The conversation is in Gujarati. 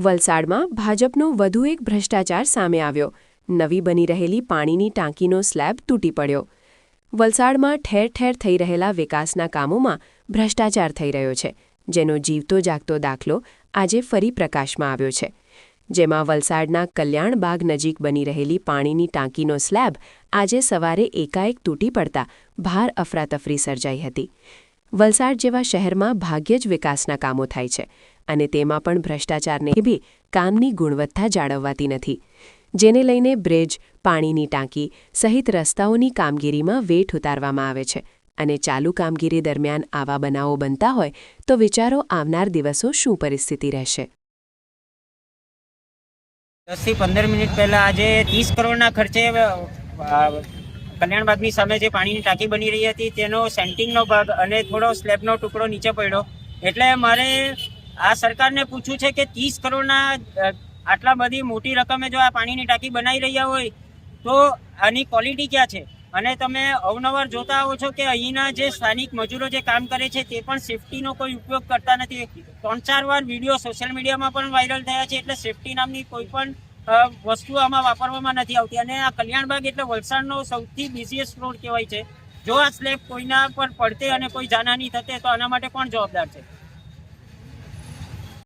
વલસાડમાં ભાજપનો વધુ એક ભ્રષ્ટાચાર સામે આવ્યો. નવી બની રહેલી પાણીની ટાંકીનો સ્લેબ તૂટી પડ્યો. વલસાડમાં ઠેર ઠેર થઈ રહેલા વિકાસના કામોમાં ભ્રષ્ટાચાર થઈ રહ્યો છે, જેનો જીવતો જાગતો દાખલો આજે ફરી પ્રકાશમાં આવ્યો છે. જેમાં વલસાડના કલ્યાણબાગ નજીક બની રહેલી પાણીની ટાંકીનો સ્લેબ આજે સવારે એકાએક તૂટી પડતા ભાર અફરાતફરી સર્જાઈ હતી. વલસાડ જેવા શહેરમાં ભાગ્યે જ વિકાસના કામો થાય છે, અને તેમાં પણ ભ્રષ્ટાચારને બી કામની ગુણવત્તા જાળવવાતી નથી, જેને લઈને બ્રિજ, પાણીની ટાંકી સહિત રસ્તાઓની કામગીરીમાં વેઠ ઉતારવામાં આવે છે. અને ચાલુ કામગીરી દરમિયાન આવા બનાવો બનતા હોય તો વિચારો આવનાર દિવસો શું પરિસ્થિતિ રહેશે. 10 થી 15 મિનિટ પહેલા આજે 30 કરોડના ખર્ચે કલ્યાણબાગની સામે જે પાણીની ટાંકી બની રહી હતી તેનો સેન્ટિંગનો ભાગ અને થોડો સ્લેબનો ટુકડો નીચે પડ્યો. એટલે મારે આ સરકારને પૂછવું છે કે 30 કરોડના આટલા બધી મોટી રકમે જો આ પાણીની ટાંકી બનાવી રહ્યા હોય તો આની ક્વોલિટી ક્યાં છે? અને તમે અવનવાર જોતા આવો છો કે અહીંના જે સ્થાનિક મજૂરો જે કામ કરે છે તે પણ સેફટીનો કોઈ ઉપયોગ કરતા નથી. 3-4 વાર વિડીયો સોશિયલ મીડિયામાં પણ વાયરલ થયા છે. એટલે સેફટી નામની કોઈ પણ વસ્તુ આમાં વાપરવામાં નથી આવતી. અને આ કલ્યાણબાગ એટલે વલસાડનો સૌથી બિઝીએસ્ટ રોડ કહેવાય છે. જો આ સ્લેબ કોઈના પર પડતે અને કોઈ જાનહાની થતે તો આના માટે કોણ જવાબદાર છે?